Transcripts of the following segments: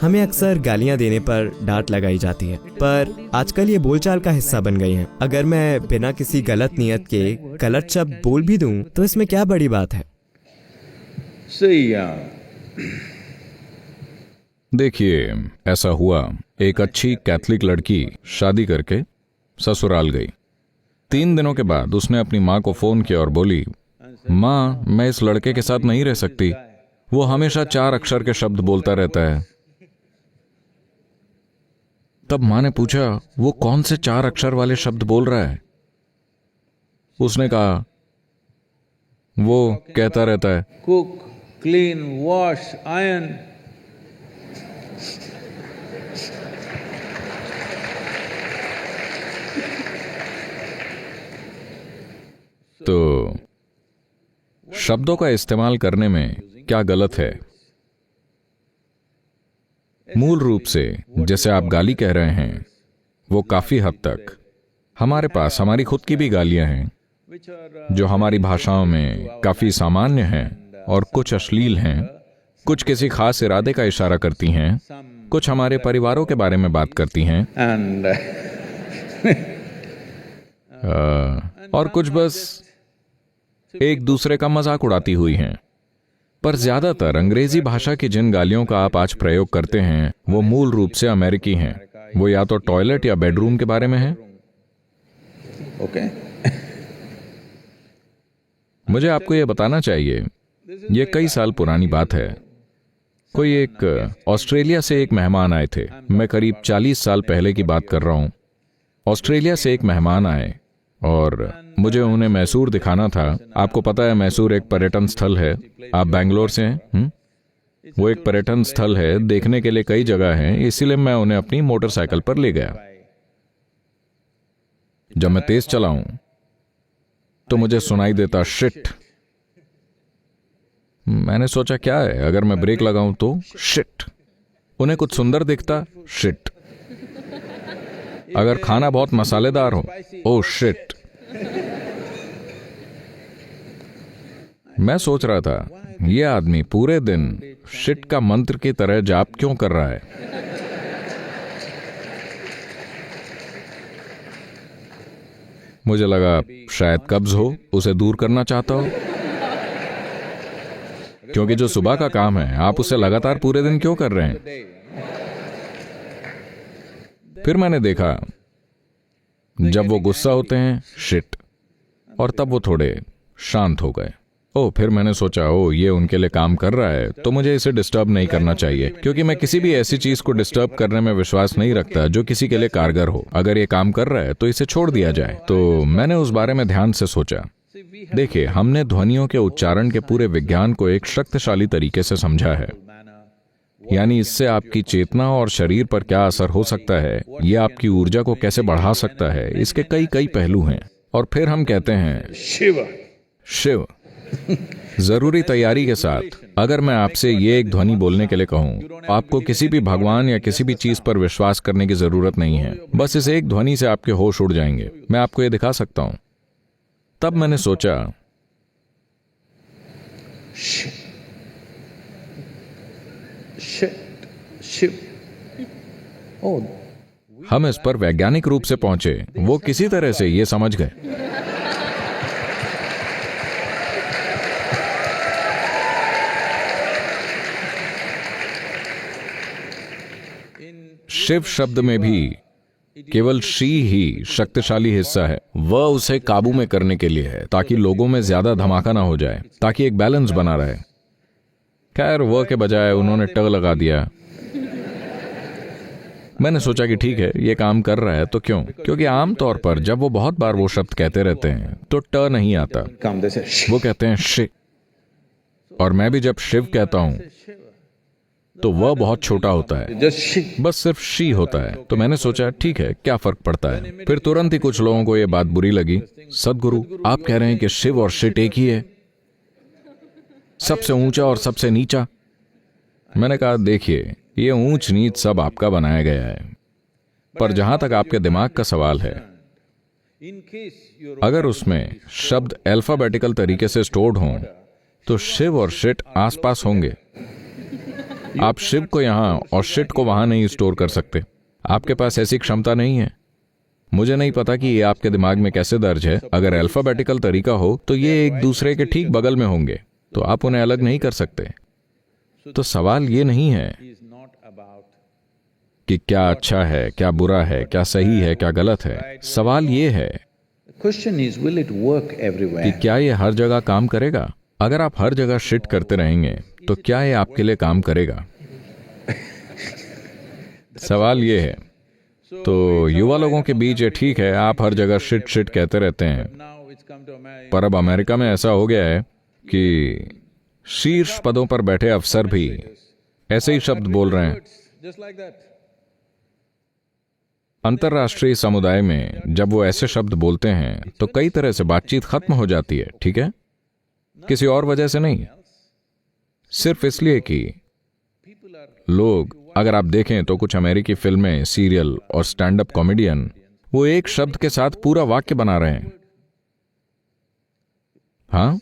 हमें अक्सर गालियां देने पर डांट लगाई जाती है, पर आजकल ये बोलचाल का हिस्सा बन गई हैं। अगर मैं बिना किसी गलत नियत के गलत शब्द बोल भी दूं तो इसमें क्या बड़ी बात है? देखिए, ऐसा हुआ, एक अच्छी कैथलिक लड़की शादी करके ससुराल गई। 3 दिनों के बाद उसने अपनी माँ को फोन किया और बोली, माँ, मैं इस लड़के के साथ नहीं रह सकती, वो हमेशा 4 अक्षर के शब्द बोलता रहता है। तब माँ ने पूछा, वो कौन से 4 अक्षर वाले शब्द बोल रहा है? उसने कहा, वो कहता रहता है, कुक, क्लीन, वॉश, आयरन। तो शब्दों का इस्तेमाल करने में क्या गलत है? मूल रूप से जैसे आप गाली कह रहे हैं, वो काफी हद तक हमारे पास हमारी खुद की भी गालियां हैं जो हमारी भाषाओं में काफी सामान्य हैं और कुछ अश्लील हैं, कुछ किसी खास इरादे का इशारा करती हैं, कुछ हमारे परिवारों के बारे में बात करती हैं और कुछ बस एक दूसरे का मजाक उड़ाती हुई हैं। पर ज्यादातर अंग्रेजी भाषा की जिन गालियों का आप आज प्रयोग करते हैं वो मूल रूप से अमेरिकी हैं। वो या तो टॉयलेट या बेडरूम के बारे में है। ओके। मुझे आपको यह बताना चाहिए, ये कई साल पुरानी बात है। कोई एक ऑस्ट्रेलिया से एक मेहमान आए थे। मैं करीब 40 साल पहले की बात कर रहा हूं। ऑस्ट्रेलिया से एक मेहमान आए और मुझे उन्हें मैसूर दिखाना था। आपको पता है, मैसूर एक पर्यटन स्थल है। आप बैंगलोर से हैं? वो एक पर्यटन स्थल है, देखने के लिए कई जगह हैं, इसीलिए मैं उन्हें अपनी मोटरसाइकिल पर ले गया। जब मैं तेज चलाऊं तो मुझे सुनाई देता शिट। मैंने सोचा क्या है, अगर मैं ब्रेक लगाऊं तो शिट। उन्हें कुछ सुंदर दिखता, शिट। अगर खाना बहुत मसालेदार हो, ओ शिट। मैं सोच रहा था, यह आदमी पूरे दिन शिट का मंत्र की तरह जाप क्यों कर रहा है? मुझे लगा शायद कब्ज हो, उसे दूर करना चाहता हो। क्योंकि जो सुबह का काम है, आप उसे लगातार पूरे दिन क्यों कर रहे हैं? फिर मैंने देखा, जब वो गुस्सा होते हैं, शिट, और तब वो थोड़े शांत हो गए। फिर मैंने सोचा, ये उनके लिए काम कर रहा है, तो मुझे इसे डिस्टर्ब नहीं करना चाहिए, क्योंकि मैं किसी भी ऐसी चीज को डिस्टर्ब करने में विश्वास नहीं रखता जो किसी के लिए कारगर हो। अगर ये काम कर रहा है तो इसे छोड़ दिया जाए। तो मैंने उस बारे में ध्यान से सोचा। देखिए, हमने ध्वनियों के उच्चारण के पूरे विज्ञान को एक शक्तिशाली तरीके से समझा है। यानी इससे आपकी चेतना और शरीर पर क्या असर हो सकता है, यह आपकी ऊर्जा को कैसे बढ़ा सकता है, इसके कई कई पहलू हैं। और फिर हम कहते हैं शिव। जरूरी तैयारी के साथ अगर मैं आपसे ये एक ध्वनि बोलने के लिए कहूं, आपको किसी भी भगवान या किसी भी चीज पर विश्वास करने की जरूरत नहीं है। बस इस एक ध्वनि से आपके होश उड़ जाएंगे। मैं आपको ये दिखा सकता हूं। तब मैंने सोचा, हम इस पर वैज्ञानिक रूप से पहुंचे। वो किसी तरह से ये समझ गए। शिव शब्द में भी केवल शी ही शक्तिशाली हिस्सा है। वह उसे काबू में करने के लिए है, ताकि लोगों में ज्यादा धमाका ना हो जाए, ताकि एक बैलेंस बना रहे। खैर, वह के बजाय उन्होंने ट लगा दिया। मैंने सोचा कि ठीक है, ये काम कर रहा है तो क्यों? क्योंकि आमतौर पर जब वो बहुत बार वो शब्द कहते रहते हैं तो ट नहीं आता, वो कहते हैं शिव। और मैं भी जब शिव कहता हूं तो वह बहुत छोटा होता है, बस सिर्फ शी होता है। तो मैंने सोचा, ठीक है, क्या फर्क पड़ता है। फिर तुरंत ही कुछ लोगों को यह बात बुरी लगी। सदगुरु, आप कह रहे हैं कि शिव और शिट एक ही है, सबसे ऊंचा और सबसे नीचा। मैंने कहा, देखिए, ये ऊंच नीच सब आपका बनाया गया है, पर जहां तक आपके दिमाग का सवाल है, अगर उसमें शब्द अल्फाबेटिकल तरीके से स्टोर्ड हों तो शिव और शिट आसपास होंगे। आप शिव को यहाँ और शिट को वहां नहीं स्टोर कर सकते। आपके पास ऐसी क्षमता नहीं है। मुझे नहीं पता कि ये आपके दिमाग में कैसे दर्ज है। अगर अल्फाबेटिकल तरीका हो तो ये एक दूसरे के ठीक बगल में होंगे, तो आप उन्हें अलग नहीं कर सकते। तो सवाल ये नहीं है कि क्या अच्छा है, क्या बुरा है, क्या सही है, क्या गलत है। सवाल ये है Question is, will it work कि everywhere? क्या ये हर जगह काम करेगा। अगर आप हर जगह शिट करते रहेंगे तो क्या ये आपके लिए काम करेगा। सवाल ये है। तो युवा लोगों के बीच ये ठीक है, आप हर जगह शिट शिट कहते रहते हैं, Now it's come to America. पर अब अमेरिका में ऐसा हो गया है कि शीर्ष पदों पर बैठे अफसर भी ऐसे ही शब्द बोल रहे हैं। Just like that. अंतर्राष्ट्रीय समुदाय में जब वो ऐसे शब्द बोलते हैं तो कई तरह से बातचीत खत्म हो जाती है, ठीक है, किसी और वजह से नहीं, सिर्फ इसलिए कि लोग, अगर आप देखें तो कुछ अमेरिकी फिल्में, सीरियल और स्टैंड अप कॉमेडियन वो एक शब्द के साथ पूरा वाक्य बना रहे हैं। हाँ,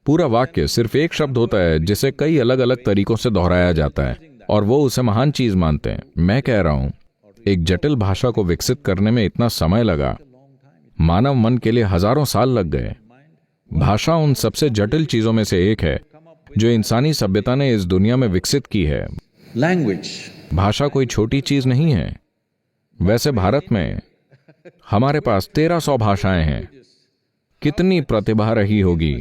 पूरा वाक्य सिर्फ एक शब्द होता है जिसे कई अलग अलग तरीकों से दोहराया जाता है और वो उसे महान चीज मानते हैं। मैं कह रहा हूं, एक जटिल भाषा को विकसित करने में इतना समय लगा, मानव मन के लिए हजारों साल लग गए। भाषा उन सबसे जटिल चीजों में से एक है जो इंसानी सभ्यता ने इस दुनिया में विकसित की है। Language. भाषा कोई छोटी चीज नहीं है। वैसे भारत में हमारे पास 1300 भाषाएं हैं। कितनी प्रतिभा रही होगी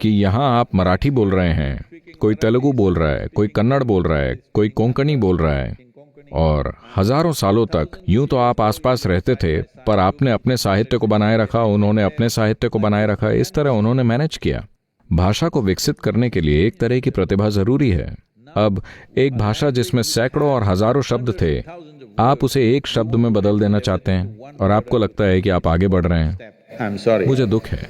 कि यहां आप मराठी बोल रहे हैं, कोई तेलुगु बोल रहा है, कोई कन्नड़ बोल रहा है, कोई कोंकणी बोल रहा है, और हजारों सालों तक यूं तो आप आसपास रहते थे, पर आपने अपने साहित्य को बनाए रखा, उन्होंने अपने साहित्य को बनाए रखा। इस तरह उन्होंने मैनेज किया। भाषा को विकसित करने के लिए एक तरह की प्रतिभा जरूरी है। अब एक भाषा जिसमें सैकड़ों और हजारों शब्द थे, आप उसे एक शब्द में बदल देना चाहते हैं और आपको लगता है कि आप आगे बढ़ रहे हैं। I'm sorry. मुझे दुख है।